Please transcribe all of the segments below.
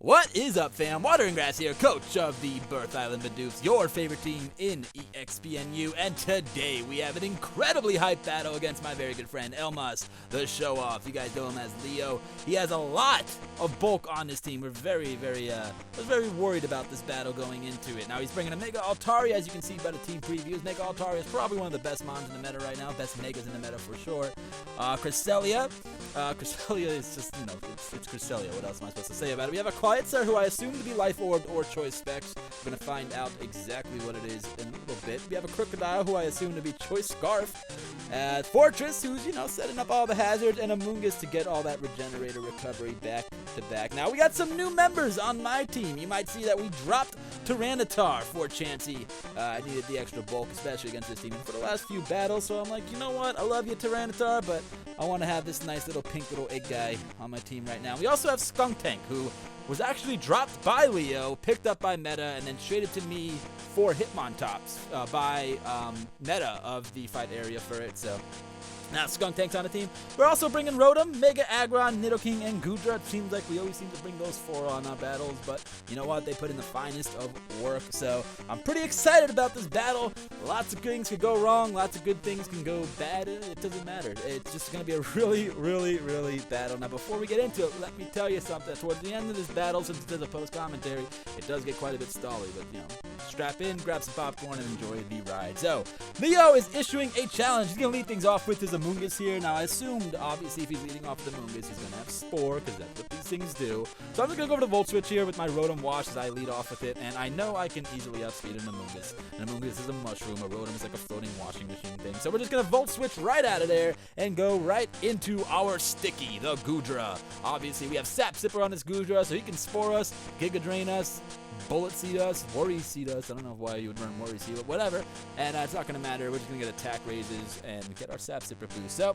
What is up, fam? Watering Grass here, coach of the Birth Island Badoofs, your favorite team in EXPNU, and today we have an incredibly hyped battle against my very good friend, Elmas The Showoff. You guys know him as Leo. He has a lot of bulk on his team. We're very worried about this battle going into it. Now, he's bringing a Mega Altari, as you can see by the team previews. Mega Altari is probably one of the best mons in the meta right now, best Megas in the meta for sure. Cresselia. Cresselia is just, you know, it's Cresselia. What else am I supposed to say about it? We have a Quiet Sir, who I assume to be Life Orb or Choice Specs. We're going to find out exactly what it is in a little bit. We have a Crocodile, who I assume to be Choice Scarf. Fortress, who's, you know, setting up all the hazards, and Amoongus to get all that regenerator recovery back to back. Now, we got some new members on my team. You might see that we dropped Tyranitar for Chansey. I needed the extra bulk, especially against this team for the last few battles, so I'm like, you know what? I love you, Tyranitar, but I want to have this nice little pink little egg guy on my team right now. We also have Skunktank, who was actually dropped by Leo, picked up by Meta, and then traded to me for Hitmontops by Meta of the fight area for it. So now Skunktank's on the team. We're also bringing Rotom, Mega Aggron, Nidoking, and Goodra. It seems like we always seem to bring those four on our battles, but you know what? They put in the finest of work. So I'm pretty excited about this battle. Lots of things could go wrong. Lots of good things can go bad. It doesn't matter. It's just going to be a really battle. Now, before we get into it, let me tell you something. Towards the end of this battle, since there's a post-commentary, it does get quite a bit stally, but, you know, strap in, grab some popcorn, and enjoy the ride. So, Leo is issuing a challenge. He's going to lead things off with his Amoongus here. Now, I assumed, obviously, if he's leading off with Amoongus, he's going to have Spore, because that's what these things do. So I'm just going to go over the Volt Switch here with my Rotom Wash as I lead off with it, and I know I can easily outspeed an Amoongus. An Amoongus is a mushroom, a Rotom is like a floating washing machine thing. So we're just going to Volt Switch right out of there and go right into our Sticky, the Goodra. Obviously, we have Sap Sipper on this Goodra, so he can Spore us, Giga Drain us, Bullet Seed us, Worry Seed us. I don't know why you would run Worry Seed, but whatever. And it's not going to matter. We're just going to get attack raises and get our Sap Sipper boost. So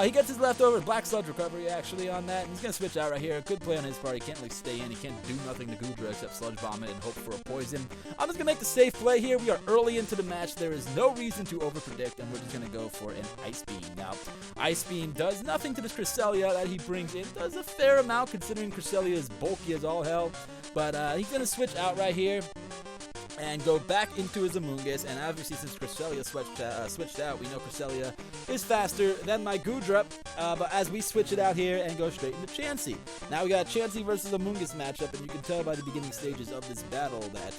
he gets his leftover Black Sludge Recovery actually on that. And he's going to switch out right here. Good play on his part. He can't really stay in. He can't do nothing to Goodra except Sludge Bomb it and hope for a poison. I'm just going to make the safe play here. We are early into the match. There is no reason to overpredict, and we're just going to go for an Ice Beam. Now, Ice Beam does nothing to this Cresselia that he brings in. Does a fair amount considering Cresselia is bulky as all hell. But he's going to switch out right here and go back into his Amoongus, and obviously since Cresselia switched out, we know Cresselia is faster than my Goodra, but as we switch it out here and go straight into Chansey. Now we got Chansey versus Amoongus matchup, and you can tell by the beginning stages of this battle that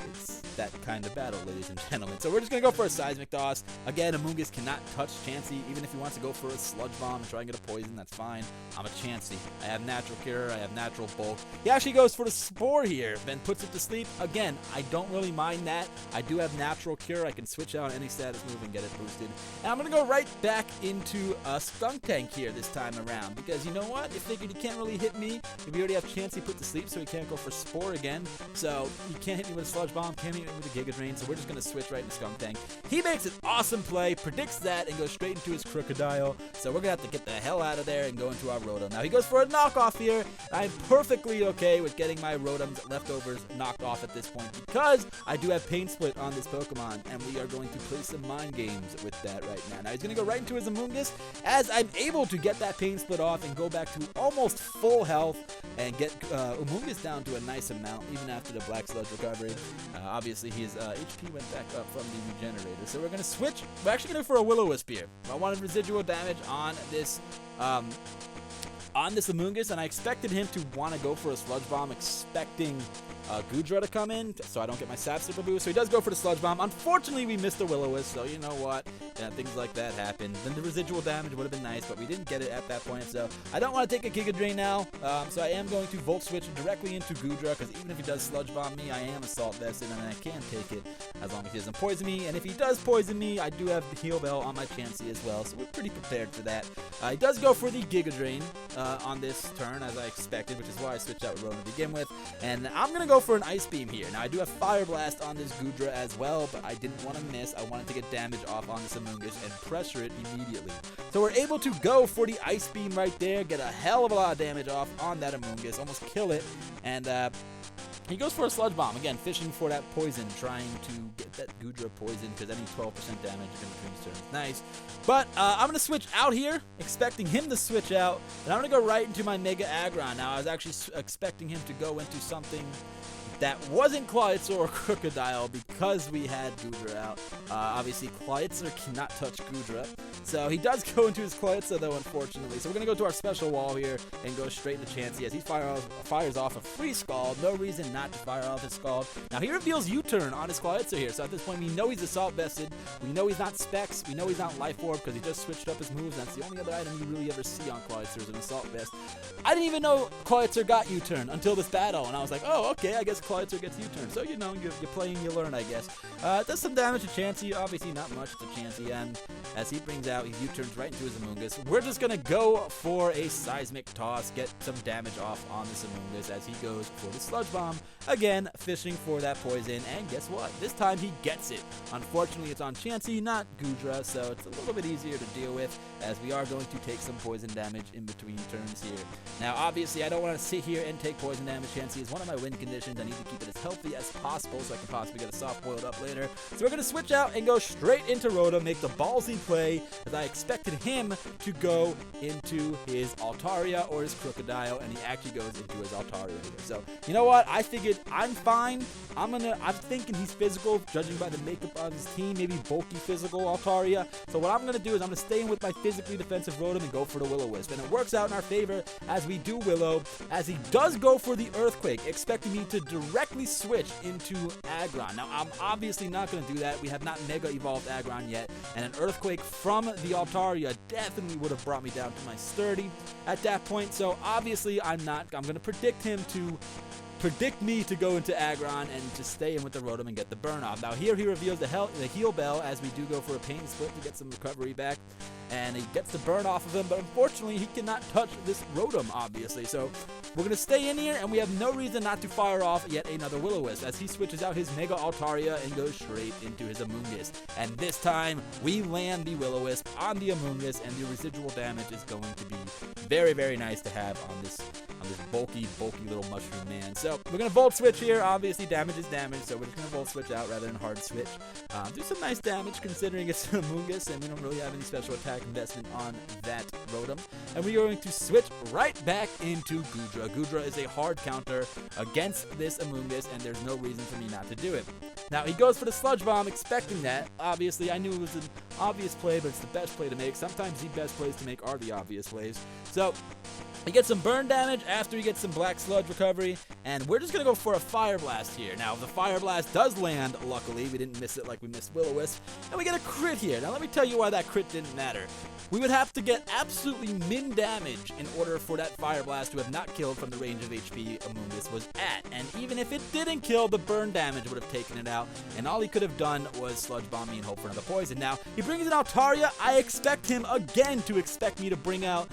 it's that kind of battle, ladies and gentlemen. So we're just going to go for a Seismic Toss. Again, Amoongus cannot touch Chansey, even if he wants to go for a Sludge Bomb and try and get a poison, that's fine. I'm a Chansey. I have Natural Cure, I have Natural Bulk. He actually goes for the Spore here, then puts it to sleep. Again, I don't really mind that. I do have Natural Cure. I can switch out any status move and get it boosted. And I'm going to go right back into a Skunktank here this time around, because you know what? You figured he can't really hit me. We already have Chansey put to sleep, so he can't go for Spore again. So he can't hit me with a Sludge Bomb, can't hit me with a Giga Drain, so we're just going to switch right into Skunktank. He makes an awesome play, predicts that, and goes straight into his Crocodile. So we're going to have to get the hell out of there and go into our Rotom. Now he goes for a knockoff here. I'm perfectly okay with getting my Rotom's leftovers knocked off at this point, because I do have Pain Split on this Pokemon, and we are going to play some mind games with that right now. Now he's going to go right into his Amoongus, as I'm able to get that Pain Split off and go back to almost full health and get Amoongus down to a nice amount, even after the Black Sludge Recovery. Obviously, his HP went back up from the Regenerator, so we're going to switch. We're actually going to go for a Will-O-Wisp here. I wanted residual damage on this Amoongus, and I expected him to want to go for a Sludge Bomb, expecting Goodra to come in, so I don't get my Sap Sipper boost. So he does go for the Sludge Bomb. Unfortunately, we missed the Will-O-Wisp, so you know what? Yeah, things like that happen. Then the residual damage would have been nice, but we didn't get it at that point, so I don't want to take a Giga Drain now. So I am going to Volt Switch directly into Goodra, because even if he does Sludge Bomb me, I am Assault Vested, and I can take it as long as he doesn't poison me. And if he does poison me, I do have the Heal Bell on my Chansey as well, so we're pretty prepared for that. He does go for the Giga Drain on this turn, as I expected, which is why I switched out with Rotom to begin with. And I'm going to go for an Ice Beam here. Now, I do have Fire Blast on this Goodra as well, but I didn't want to miss. I wanted to get damage off on this Amoongus and pressure it immediately. So we're able to go for the Ice Beam right there, get a hell of a lot of damage off on that Amoongus, almost kill it, and He goes for a Sludge Bomb, again, fishing for that poison, trying to get that Goodra poison, because any 12% damage in between turns is nice. But I'm going to switch out here, expecting him to switch out, and I'm going to go right into my Mega Aggron. Now, I was actually expecting him to go into something that wasn't Cloyster or Crocodile because we had Goodra out. Obviously, Cloyster cannot touch Goodra. So he does go into his Cloyster, though, unfortunately. So we're going to go to our special wall here and go straight to Chansey as he fires off a free Scald. No reason not to fire off his Scald. Now, he reveals U-Turn on his Cloyster here. So at this point, we know he's Assault Vested. We know he's not Specs. We know he's not Life Orb because he just switched up his moves. That's the only other item you really ever see on Cloyster is an Assault Vest. I didn't even know Cloyster got U-Turn until this battle. And I was like, oh, okay, I guess Cloyster gets U-Turn. So, you know, you're playing, you learn, I guess. Does some damage to Chansey. Obviously, not much to Chansey. And as he brings out, he U-turns right into his Amoonguss. We're just going to go for a Seismic Toss, get some damage off on this Amoonguss as he goes for the Sludge Bomb. Again, fishing for that poison. And guess what? This time, he gets it. Unfortunately, it's on Chansey, not Goodra. So, it's a little bit easier to deal with as we are going to take some poison damage in between turns here. Now, obviously, I don't want to sit here and take poison damage. Chansey is one of my win conditions. I need to keep it as healthy as possible so I can possibly get a soft boiled up later. So we're going to switch out and go straight into Rotom, make the ballsy play as I expected him to go into his Altaria or his Crocodile, and he actually goes into his Altaria here. So, you know what? I figured I'm fine. I'm thinking he's physical, judging by the makeup of his team, maybe bulky physical Altaria. So what I'm going to do is I'm going to stay in with my physically defensive Rotom and go for the Will-O-Wisp. And it works out in our favor as we do Willow, as he does go for the Earthquake, expecting me to directly switch into Aggron. Now, I'm obviously not going to do that. We have not Mega Evolved Aggron yet, and an Earthquake from the Altaria definitely would have brought me down to my Sturdy at that point. So obviously, I'm going to predict me to go into Aggron and just stay in with the Rotom and get the burn off. Now here he reveals the Heal Bell as we do go for a Pain Split to get some recovery back, and he gets the burn off of him, but unfortunately he cannot touch this Rotom, obviously. So we're going to stay in here, and we have no reason not to fire off yet another Will-O-Wisp as he switches out his Mega Altaria and goes straight into his Amoonguss. And this time we land the Will-O-Wisp on the Amoonguss, and the residual damage is going to be very, very nice to have on this bulky little mushroom man. So we're going to Volt Switch here. Obviously, damage is damage, so we're just going to Volt Switch out rather than Hard Switch. Do some nice damage considering it's an Amoonguss, and we don't really have any special attack investment on that Rotom. And we're going to switch right back into Goodra. Goodra is a hard counter against this Amoonguss, and there's no reason for me not to do it. Now, he goes for the Sludge Bomb, expecting that. Obviously, I knew it was an obvious play, but it's the best play to make. Sometimes the best plays to make are the obvious plays. So he gets some burn damage after he gets some Black Sludge recovery, and we're just going to go for a Fire Blast here. Now, the Fire Blast does land, luckily. We didn't miss it like we missed Will-O-Wisp, and we get a crit here. Now, let me tell you why that crit didn't matter. We would have to get absolutely min damage in order for that Fire Blast to have not killed from the range of HP Amoonguss was at, and even if it didn't kill, the burn damage would have taken it out, and all he could have done was Sludge Bomb me and hope for another poison. Now, he brings in Altaria. I expect him again to expect me to bring out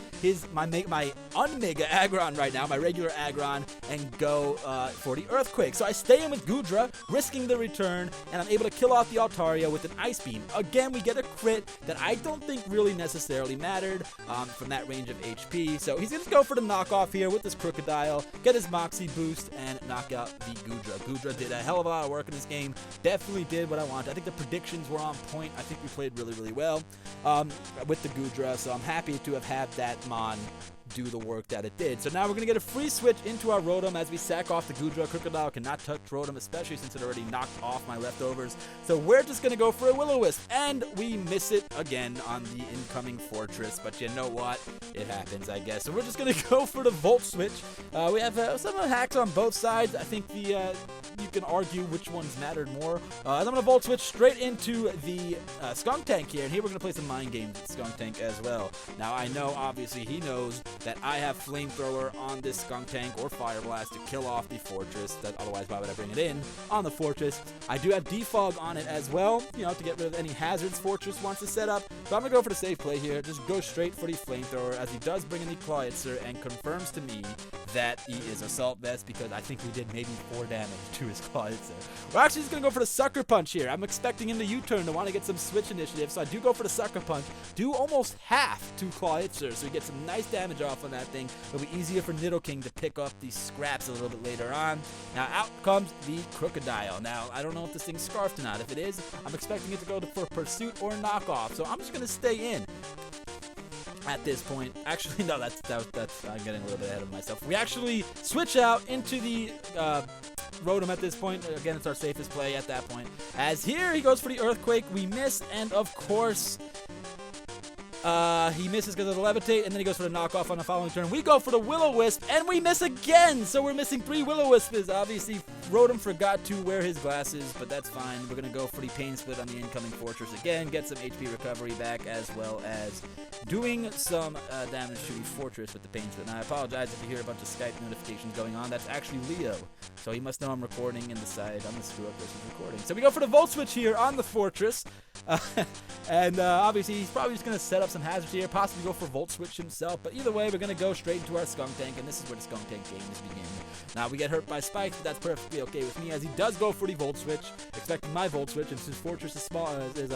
my Unmega Aggron right now, my regular Aggron, and go for the Earthquake. So I stay in with Goodra, risking the return, and I'm able to kill off the Altaria with an Ice Beam. Again, we get a crit that I don't think really necessarily mattered from that range of HP. So he's going to go for the knockoff here with this Crocodile, get his Moxie boost, and knock out the Goodra. Goodra did a hell of a lot of work in this game. Definitely did what I wanted. I think the predictions were on point. I think we played really, really well with the Goodra, so I'm happy to have had that Mon do the work that it did. So now we're going to get a free switch into our Rotom as we sack off the Goodra. Crocodile cannot touch Rotom, especially since it already knocked off my leftovers. So we're just going to go for a Will-O-Wisp, and we miss it again on the incoming Fortress. But you know what? It happens, I guess. So we're just going to go for the Volt Switch. We have some hacks on both sides. I think you can argue which ones mattered more. I'm going to Volt Switch straight into the Skunk Tank here, and here we're going to play some mind games with Skunk Tank as well. Now, I know, obviously, he knows that I have Flamethrower on this Skunk Tank or Fire Blast to kill off the Fortress. Otherwise, why would I bring it in on the Fortress? I do have Defog on it as well, you know, to get rid of any hazards Fortress wants to set up. So I'm going to go for the safe play here. Just go straight for the Flamethrower as he does bring in the Cloyster and confirms to me that he is Assault Vest, because I think we did maybe 4 damage to his Clawitzer. We're actually just going to go for the Sucker Punch here. I'm expecting him to U-turn to want to get some switch initiative, so I do go for the Sucker Punch. Do almost half to Clawitzer, so we get some nice damage off on that thing. It'll be easier for Nidoking to pick up these scraps a little bit later on. Now out comes the Crocodile. Now I don't know if this thing's scarfed or not. If it is, I'm expecting it to go for Pursuit or Knockoff, so I'm just going to stay in at this point. Actually, no, that's I'm getting a little bit ahead of myself. We actually switch out into the Rotom at this point. Again, it's our safest play at that point. As here, he goes for the Earthquake. We miss, and of course, he misses because of the Levitate, and then he goes for the Knockoff on the following turn. We go for the Will-O-Wisp, and we miss again! So we're missing 3 Will-O-Wisps. Obviously, Rotom forgot to wear his glasses, but that's fine. We're going to go for the Pain Split on the incoming Fortress again, get some HP recovery back, as well as doing some damage to the Fortress with the Pain Split. Now, I apologize if you hear a bunch of Skype notifications going on. That's actually Leo, so he must know I'm recording and decide I'm going to screw up this recording. So we go for the Volt Switch here on the Fortress, and obviously he's probably just going to set up some hazards here, possibly go for Volt Switch himself, but either way, we're going to go straight into our Skunk Tank, and this is where the Skunk Tank game is beginning. Now, we get hurt by Spikes, but that's perfectly okay with me, as he does go for the Volt Switch, expecting my Volt Switch, and since Fortress is small, is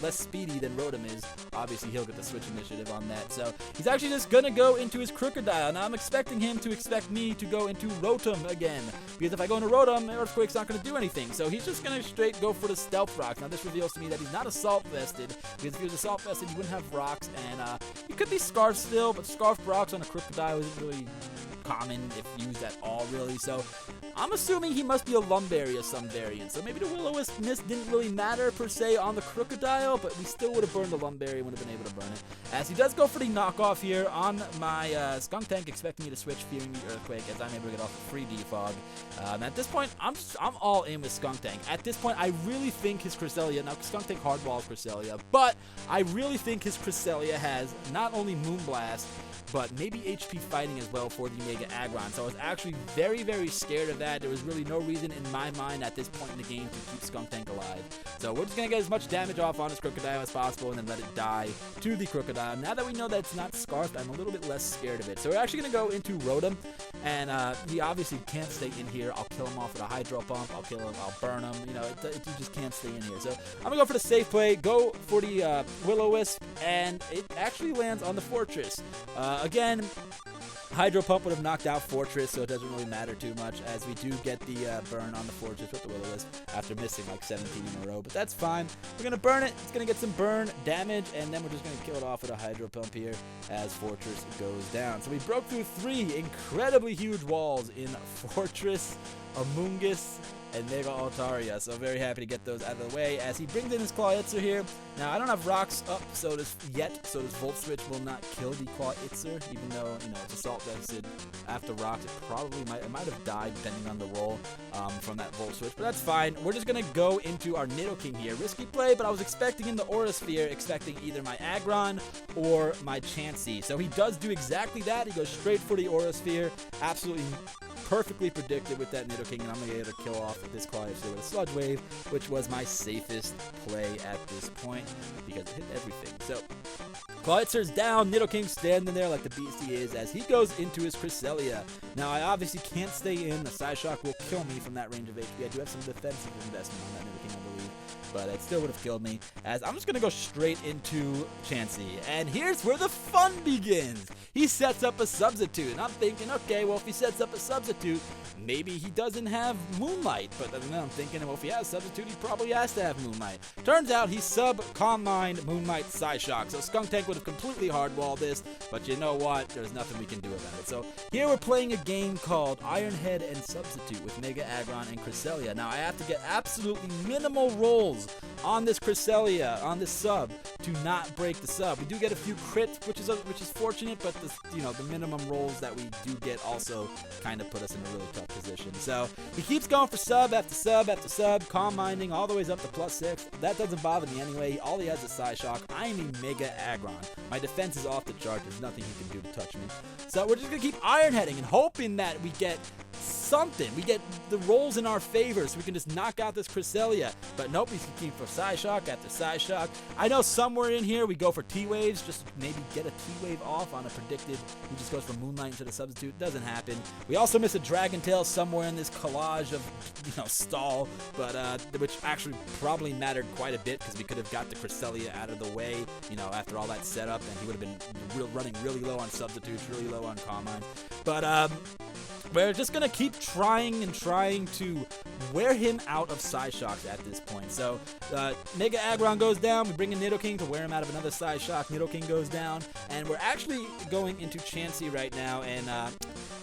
less speedy than Rotom is, obviously he'll get the Switch initiative on that. So he's actually just going to go into his Crocodile. Now, I'm expecting him to expect me to go into Rotom again, because if I go into Rotom, Earthquake's not going to do anything. So he's just going to straight go for the Stealth Rock. Now, this reveals to me that he's not Assault Vested, because if he was Assault Vested, he wouldn't have rocks, and he could be Scarfed still, but Scarfed rocks on a Crocodile isn't really common if used at all, really. So I'm assuming he must be a Lumberry of some variant. So maybe the Will-O-Wisp miss didn't really matter per se on the Crocodile, but we still would have burned the Lumberry, would have been able to burn it. As he does go for the Knockoff here on my Skunk Tank, expecting me to switch, fearing the Earthquake, as I'm able to get off a free Defog. At this point, I'm all in with Skunk Tank. At this point, I really think his Cresselia, now Skunk Tank hardballs Cresselia, but I really think his Cresselia has not only Moonblast, but maybe HP fighting as well for the Mega Aggron. So I was actually very, very scared of that. There was really no reason in my mind at this point in the game to keep Skunk Tank alive. So we're just going to get as much damage off on his Crocodile as possible and then let it die to the Crocodile. Now that we know that it's not Scarfed, I'm a little bit less scared of it. So we're actually going to go into Rotom, and he obviously can't stay in here. I'll kill him off with a Hydro Pump. I'll kill him. I'll burn him. You know, he just can't stay in here. So I'm going to go for the safe play, go for the Will-O-Wisp, and it actually lands on the Fortress. Again, Hydro Pump would have knocked out Fortress, so it doesn't really matter too much, as we do get the burn on the Fortress with the Will-O-Wisp after missing like 17 in a row. But that's fine. We're going to burn it. It's going to get some burn damage, and then we're just going to kill it off with a Hydro Pump here as Fortress goes down. So we broke through 3 incredibly huge walls in Fortress, Amoonguss, and Mega Altaria. So very happy to get those out of the way as he brings in his Clawitzer here. Now, I don't have rocks up so this Volt Switch will not kill the Clawitzer, even though, you know, it's Assault Vested after rocks. It might have died depending on the roll from that Volt Switch, but that's fine. We're just going to go into our Nidoking here. Risky play, but I was expecting in the Aura Sphere, expecting either my Aggron or my Chansey. So he does do exactly that. He goes straight for the Aura Sphere. Absolutely perfectly predicted with that Nidoking, and I'm going to be able to kill off this Clawitzer with a Sludge Wave, which was my safest play at this point because it hit everything. So Clawitzer's down, Nidoking standing there like the beast he is as he goes into his Cresselia. Now, I obviously can't stay in. The Psyshock will kill me from that range of HP. I do have some defensive investment on that Nidoking, I believe, but it still would have killed me, as I'm just going to go straight into Chansey. And here's where the fun begins. He sets up a Substitute, and I'm thinking, okay, well, if he sets up a Substitute, maybe he doesn't have Moonlight. But then I'm thinking, well, if he has Substitute, he probably has to have Moonlight. Turns out he Calm Mind, Moonlight, Psyshock. So Skunk Tank would have completely hardwalled this, but you know what? There's nothing we can do about it. So here we're playing a game called Iron Head and Substitute with Mega Aggron and Cresselia. Now, I have to get absolutely minimal rolls on this Cresselia, on this sub, to not break the sub. We do get a few crits, which is fortunate, but the minimum rolls that we do get also kind of put us in a really tough position. So he keeps going for sub after sub after sub, Calm Minding all the way up to +6. That doesn't bother me anyway. All he has is Psyshock. I am a Mega Aggron. My defense is off the chart. There's nothing he can do to touch me. So we're just going to keep Iron Heading and hoping that we get something. We get the rolls in our favor, so we can just knock out this Cresselia. But nope, he's looking for Psyshock after Psyshock. I know somewhere in here we go for T-Waves, just maybe get a T-Wave off on a predicted. He just goes for Moonlight instead of Substitute. Doesn't happen. We also miss a Dragon Tail somewhere in this collage of, stall, but which actually probably mattered quite a bit because we could have got the Cresselia out of the way, after all that setup, and he would have been running really low on Substitutes, really low on Combines. But we're just going to keep trying to wear him out of Psyshocks at this point. So, Mega Aggron goes down, we bring in Nidoking to wear him out of another Psyshock, Nidoking goes down, and we're actually going into Chansey right now, and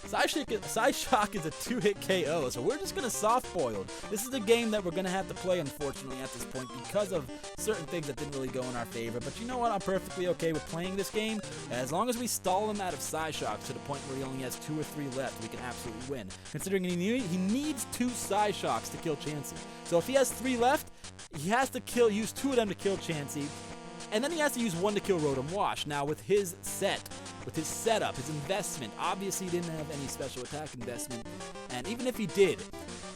Psyshock is a 2-hit KO, so we're just going to soft-boil. This is a game that we're going to have to play, unfortunately, at this point because of certain things that didn't really go in our favor. But you know what? I'm perfectly okay with playing this game. As long as we stall him out of Psyshock to the point where he only has 2 or 3 left, we can absolutely win. Considering he needs 2 Psyshocks to kill Chansey. So if he has 3 left, he has to use 2 of them to kill Chansey. And then he has to use 1 to kill Rotom Wash. Now, with his setup, his investment, obviously he didn't have any special attack investment. And even if he did,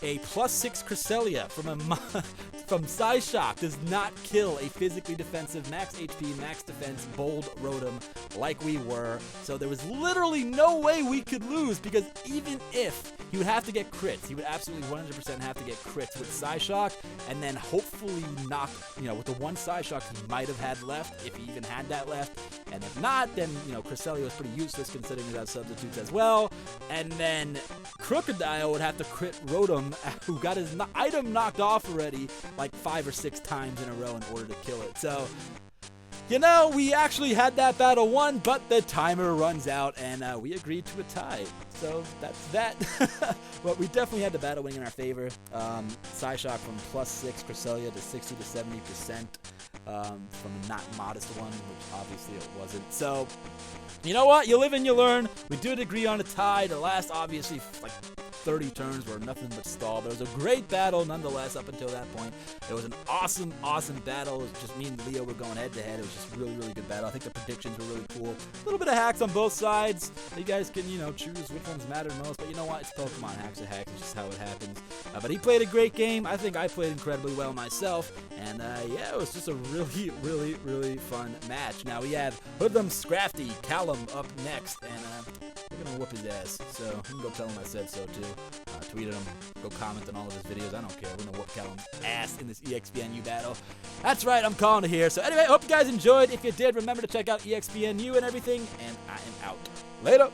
a +6 Cresselia from Psyshock does not kill a physically defensive, max HP, max defense, bold Rotom like we were. So there was literally no way we could lose, because even if he would have to get crits, he would absolutely 100% have to get crits with Psyshock, and then hopefully knock, with the 1 Psyshock he might have had left, if he even had that left. And if not, then, Cresselia was pretty useless considering he has Substitutes as well. And then Crocodile would have to crit Rotom, who got his item knocked off already like 5 or 6 times in a row in order to kill it. So, we actually had that battle won, but the timer runs out, and we agreed to a tie. So that's that. But we definitely had the battle win in our favor. Psyshock from +6 Cresselia to 60 to 70%. From a not modest one, which obviously it wasn't. So, you know what? You live and you learn. We did agree on a tie. The last, obviously, 30 turns were nothing but stall. But it was a great battle nonetheless up until that point. It was an awesome, awesome battle. It was just me and Leo were going head-to-head. It was just really, really good battle. I think the predictions were really cool. A little bit of hacks on both sides. You guys can, choose which ones matter most. But you know what? It's Pokemon. Hacks are hacks. It's just how it happens. But he played a great game. I think I played incredibly well myself. And, it was just a really, really, really fun match. Now, we have Hoodlum, Scrafty, Callum up next. And, we're going to whoop his ass. So, you can go tell him I said so, too. Tweet at him, go comment on all of his videos. I don't care. We're going to whoop Callum's ass in this EXPNU battle. That's right. I'm calling it here. So, anyway, hope you guys enjoyed. If you did, remember to check out EXPNU and everything. And I am out. Later.